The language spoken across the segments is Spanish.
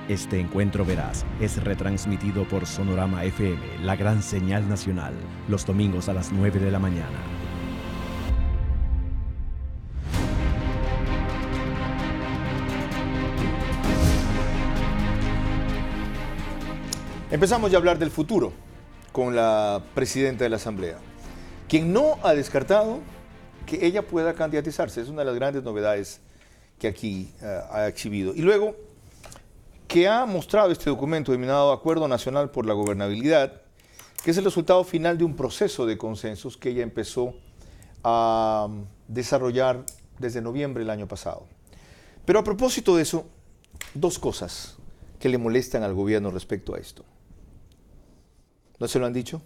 Este encuentro veraz es retransmitido por Sonorama FM, la gran señal nacional, los domingos a las 9 de la mañana. Empezamos ya a hablar del futuro con la presidenta de la Asamblea, quien no ha descartado que ella pueda candidatizarse. Es una de las grandes novedades que aquí ha exhibido. Y luego, que ha mostrado este documento denominado Acuerdo Nacional por la Gobernabilidad, que es el resultado final de un proceso de consensos que ella empezó a desarrollar desde noviembre del año pasado. Pero a propósito de eso, dos cosas que le molestan al gobierno respecto a esto. ¿No se lo han dicho?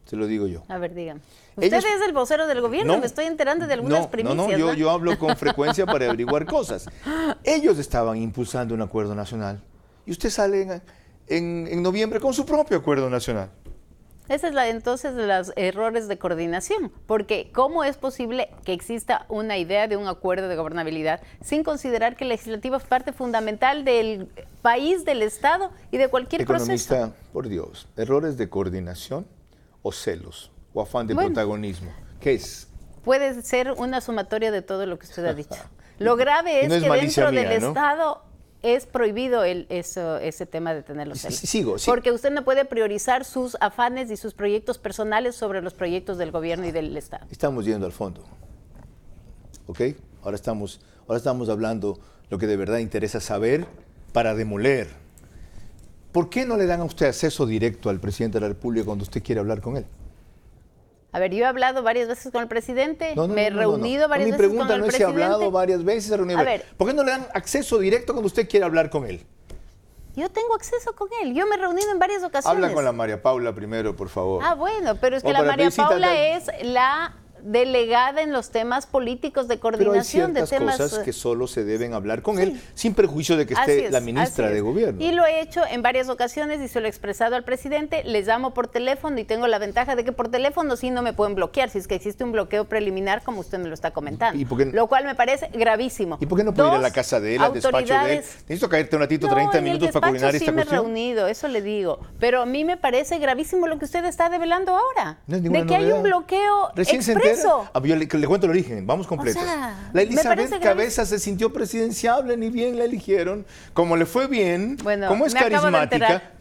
Se lo digo yo. A ver, dígame. Usted es el vocero del gobierno, me estoy enterando de algunas primicias. Yo hablo con frecuencia para averiguar cosas. Ellos estaban impulsando un acuerdo nacional y usted sale en noviembre con su propio acuerdo nacional. Esa es entonces de los errores de coordinación, porque ¿cómo es posible que exista una idea de un acuerdo de gobernabilidad sin considerar que el legislativo es parte fundamental del país, del Estado y de cualquier proceso? Economista, por Dios, errores de coordinación o celos o afán de protagonismo. ¿Qué es? Puede ser una sumatoria de todo lo que usted ha dicho. Lo grave es que dentro del Estado es prohibido ese tema de tener los celos. Sigo. Porque usted no puede priorizar sus afanes y sus proyectos personales sobre los proyectos del gobierno y del Estado. Estamos yendo al fondo. ¿Ok? Ahora estamos hablando lo que de verdad interesa saber para demoler. ¿Por qué no le dan a usted acceso directo al presidente de la República cuando usted quiere hablar con él? A ver, yo he hablado varias veces con el presidente, me he reunido varias veces con el presidente. Mi pregunta no es si ha hablado varias veces, se ha reunido. A ver, ¿por qué no le dan acceso directo cuando usted quiere hablar con él? Yo tengo acceso con él, yo me he reunido en varias ocasiones. Habla con la María Paula primero, por favor. Ah, bueno, pero es que la María Paula es la delegada en los temas políticos de coordinación de temas. Pero hay ciertas cosas que solo se deben hablar con él, sin perjuicio de que esté la ministra de Gobierno. Y lo he hecho en varias ocasiones y se lo he expresado al presidente, les llamo por teléfono y tengo la ventaja de que por teléfono sí no me pueden bloquear, si es que existe un bloqueo preliminar como usted me lo está comentando, lo cual me parece gravísimo. ¿Y por qué no puede ir a la casa de él, al despacho de él? Necesito caerte un ratito, 30 minutos para coordinar esta cuestión. Sí, me he reunido, eso le digo, pero a mí me parece gravísimo lo que usted está develando ahora, no es de que hay un bloqueo expreso. Le cuento el origen, vamos completos. La Elizabeth Cabeza se sintió presidenciable, ni bien la eligieron. Como le fue bien, como es carismática,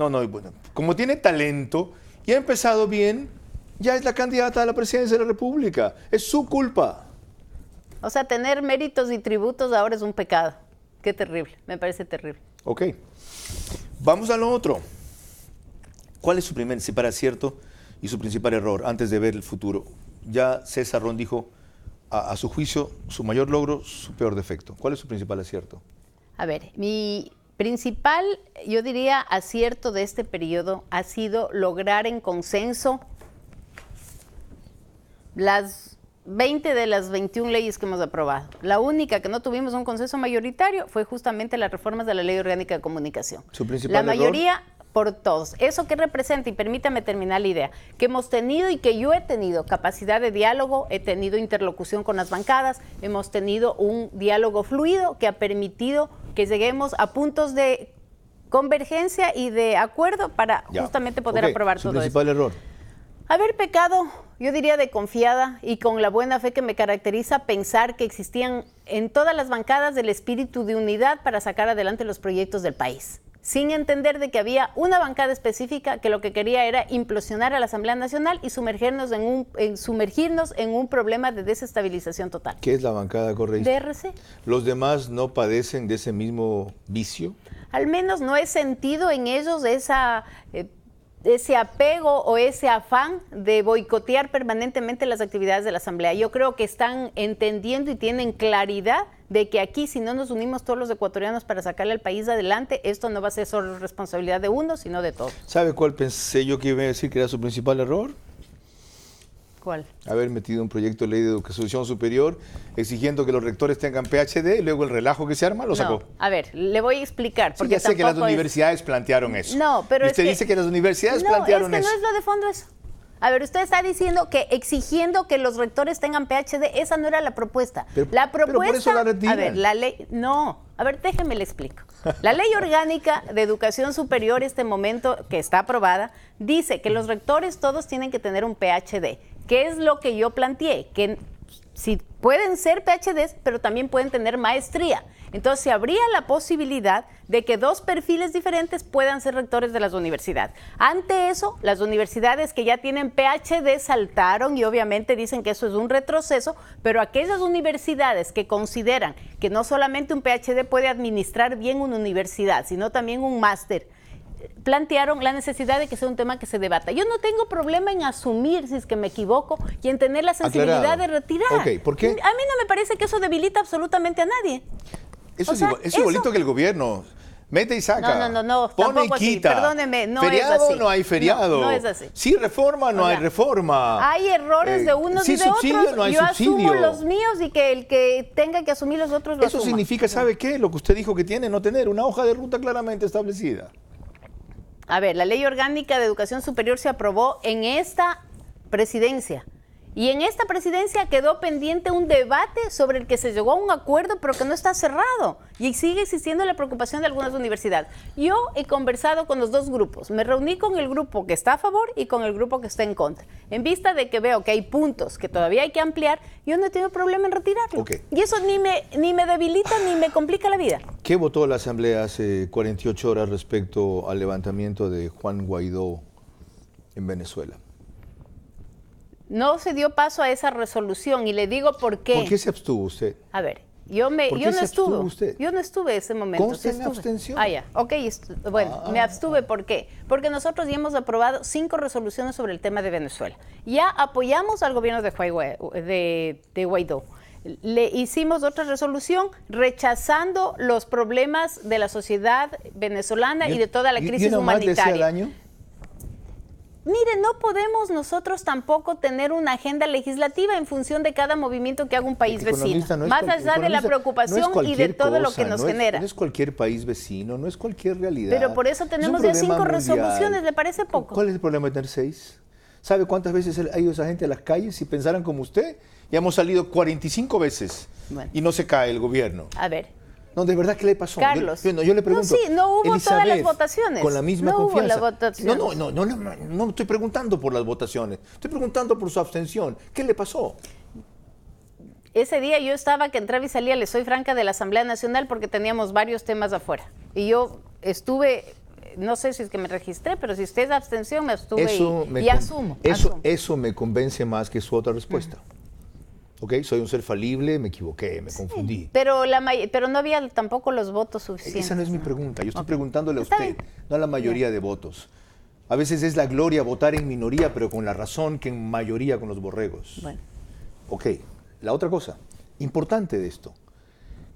como tiene talento y ha empezado bien, ya es la candidata a la presidencia de la República. Es su culpa. O sea, tener méritos y tributos ahora es un pecado. Qué terrible, me parece terrible. Ok, vamos a lo otro. ¿Cuál es su principal acierto y su principal error antes de ver el futuro? Ya César Ron dijo, a su juicio, su mayor logro, su peor defecto. ¿Cuál es su principal acierto? A ver, mi principal, yo diría, acierto de este periodo ha sido lograr en consenso las 20 de las 21 leyes que hemos aprobado. La única que no tuvimos un consenso mayoritario fue justamente las reformas de la Ley Orgánica de Comunicación. ¿Su principal error? Mayoría por todos. ¿Eso qué representa? Y permítame terminar la idea. Que hemos tenido y que yo he tenido capacidad de diálogo, he tenido interlocución con las bancadas, hemos tenido un diálogo fluido que ha permitido que lleguemos a puntos de convergencia y de acuerdo para justamente poder aprobar todo eso. ¿Su principal error? Haber pecado, yo diría de confiada y con la buena fe que me caracteriza, pensar que existían en todas las bancadas el espíritu de unidad para sacar adelante los proyectos del país, sin entender de que había una bancada específica que lo que quería era implosionar a la Asamblea Nacional y sumergirnos en un problema de desestabilización total. ¿Qué es la bancada correísta? DRC. ¿Los demás no padecen de ese mismo vicio? Al menos no he sentido en ellos ese apego o ese afán de boicotear permanentemente las actividades de la Asamblea. Yo creo que están entendiendo y tienen claridad de que aquí, si no nos unimos todos los ecuatorianos para sacarle al país adelante, esto no va a ser solo responsabilidad de uno, sino de todos. ¿Sabe cuál pensé yo que iba a decir que era su principal error? ¿Cuál? Haber metido un proyecto de ley de educación superior exigiendo que los rectores tengan PhD y luego el relajo que se arma lo sacó. A ver, le voy a explicar. Porque ya sé que las universidades plantearon eso. No, pero y usted dice que las universidades plantearon eso. No, es que no es lo de fondo eso. A ver, usted está diciendo que exigiendo que los rectores tengan PhD, esa no era la propuesta. Pero por eso la retiran. A ver, la ley, no. A ver, déjeme le explico. La Ley Orgánica de Educación Superior, este momento que está aprobada, dice que los rectores todos tienen que tener un PhD. ¿Qué es lo que yo planteé? Que si pueden ser PhDs, pero también pueden tener maestría. Entonces, se habría la posibilidad de que dos perfiles diferentes puedan ser rectores de las universidades. Ante eso, las universidades que ya tienen PhD saltaron y obviamente dicen que eso es un retroceso, pero aquellas universidades que consideran que no solamente un PhD puede administrar bien una universidad, sino también un máster, plantearon la necesidad de que sea un tema que se debata. Yo no tengo problema en asumir si es que me equivoco y en tener la sensibilidad Aclarado. de retirar. Ok, ¿por qué? A mí no me parece que eso debilita absolutamente a nadie. Eso O sea, es igualito que el gobierno. Mete y saca. No, pone y tampoco así, quita. perdóneme, no feriado, es así. no hay feriado. No es así. Sí reforma, no O sea, hay reforma. Hay errores de unos sí y de subsidio, otros. no hay Yo subsidio. asumo los míos y que el que tenga que asumir los otros lo Eso asuma. significa, ¿sabe qué? Lo que usted dijo que tiene, no tener una hoja de ruta claramente establecida. A ver, la Ley Orgánica de Educación Superior se aprobó en esta presidencia. Y en esta presidencia quedó pendiente un debate sobre el que se llegó a un acuerdo, pero que no está cerrado. Y sigue existiendo la preocupación de algunas universidades. Yo he conversado con los dos grupos. Me reuní con el grupo que está a favor y con el grupo que está en contra. En vista de que veo que hay puntos que todavía hay que ampliar, yo no tengo problema en retirarlo. Ok. Y eso ni me debilita ni me complica la vida. ¿Qué votó la Asamblea hace 48 horas respecto al levantamiento de Juan Guaidó en Venezuela? No se dio paso a esa resolución y le digo por qué. ¿Por qué se abstuvo usted? A ver, yo no estuve. Usted? Yo no estuve ese momento. ¿Consta sí en estuve. abstención? Ah, ya. Ok, bueno, me abstuve. ¿Por qué? Porque nosotros ya hemos aprobado 5 resoluciones sobre el tema de Venezuela. Ya apoyamos al gobierno de Guaidó. Le hicimos otra resolución rechazando los problemas de la sociedad venezolana y de toda la crisis ¿Y una más le hacía humanitaria. daño? Mire, no podemos nosotros tampoco tener una agenda legislativa en función de cada movimiento que haga un país vecino, más allá de la preocupación y de todo lo que nos genera. No es cualquier país vecino, no es cualquier realidad. Pero por eso tenemos ya 5 resoluciones, ¿le parece poco? ¿Cuál es el problema de tener 6? ¿Sabe cuántas veces ha ido esa gente a las calles? Si pensaran como usted, ya hemos salido 45 veces y no se cae el gobierno. A ver. No, ¿de verdad qué le pasó? Carlos. Yo le pregunto. No, sí, no hubo Elizabeth, todas las votaciones. Con la misma no confianza. Hubo las votaciones. No estoy preguntando por las votaciones. Estoy preguntando por su abstención. ¿Qué le pasó? Ese día yo estaba que entraba y salía, le soy franca, de la Asamblea Nacional porque teníamos varios temas afuera. Y yo estuve, no sé si es que me registré, pero si usted es abstención, me abstuve y asumo. Eso me convence más que su otra respuesta. ¿Ok? Soy un ser falible, me equivoqué, me confundí. Pero no había tampoco los votos suficientes. Esa no es mi pregunta. Yo estoy preguntándole a Está usted, bien. no a la mayoría de votos. A veces es la gloria votar en minoría, pero con la razón que en mayoría con los borregos. Bueno. Ok, la otra cosa, importante de esto.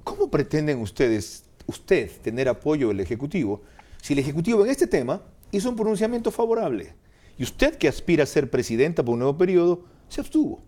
¿Cómo pretenden usted tener apoyo del Ejecutivo si el Ejecutivo en este tema hizo un pronunciamiento favorable? Y usted, que aspira a ser presidenta por un nuevo periodo, se abstuvo.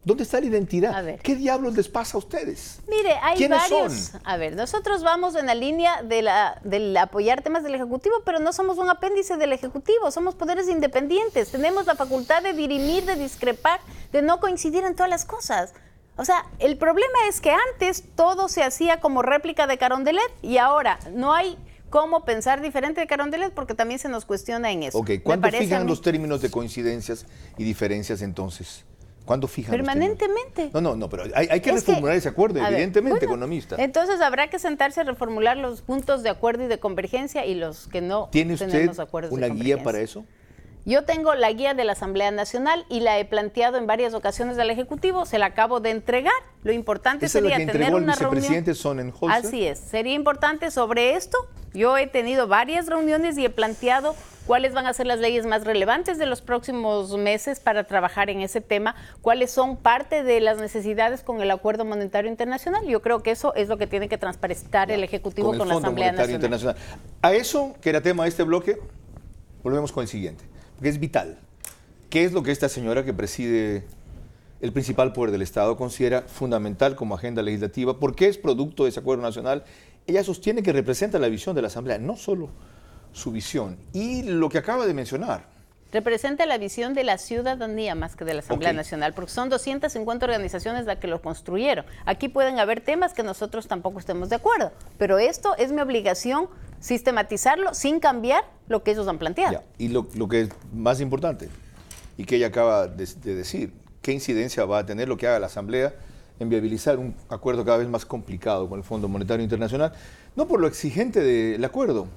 ¿Dónde está la identidad? A ver. ¿Qué diablos les pasa a ustedes? Mire, hay ¿Quiénes varios. son? A ver, nosotros vamos en la línea del apoyar temas del Ejecutivo, pero no somos un apéndice del Ejecutivo, somos poderes independientes. Tenemos la facultad de dirimir, de discrepar, de no coincidir en todas las cosas. O sea, el problema es que antes todo se hacía como réplica de Carondelet y ahora no hay cómo pensar diferente de Carondelet porque también se nos cuestiona en eso. Ok, ¿cuándo fijan los términos de coincidencias y diferencias entonces? ¿Cuándo fijan permanentemente? No, pero hay que reformular ese acuerdo, evidentemente, economista. Entonces habrá que sentarse a reformular los puntos de acuerdo y de convergencia y los que no tenemos acuerdos de convergencia. ¿Tiene usted una guía para eso? Yo tengo la guía de la Asamblea Nacional y la he planteado en varias ocasiones al Ejecutivo, se la acabo de entregar. Lo importante sería tener una reunión. ¿Esa es la que entregó el vicepresidente Sonnenholzer? Así es, sería importante sobre esto. Yo he tenido varias reuniones y he planteado cuáles van a ser las leyes más relevantes de los próximos meses para trabajar en ese tema, cuáles son parte de las necesidades con el Acuerdo Monetario Internacional. Yo creo que eso es lo que tiene que transparentar el Ejecutivo con la Asamblea Nacional. A eso, que era tema de este bloque, volvemos con el siguiente, porque es vital. ¿Qué es lo que esta señora que preside el principal poder del Estado considera fundamental como agenda legislativa? ¿Por qué es producto de ese acuerdo nacional? Ella sostiene que representa la visión de la Asamblea, no solo su visión. Y lo que acaba de mencionar, representa la visión de la ciudadanía más que de la Asamblea Nacional, porque son 250 organizaciones las que lo construyeron. Aquí pueden haber temas que nosotros tampoco estemos de acuerdo, pero esto es mi obligación sistematizarlo sin cambiar lo que ellos han planteado. Ya. Y lo que es más importante, y que ella acaba de decir, ¿qué incidencia va a tener lo que haga la Asamblea en viabilizar un acuerdo cada vez más complicado con el Fondo Monetario Internacional? No por lo exigente del acuerdo,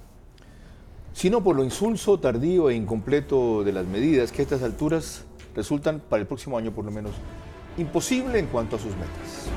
sino por lo insulso, tardío e incompleto de las medidas que a estas alturas resultan, para el próximo año por lo menos, imposible en cuanto a sus metas.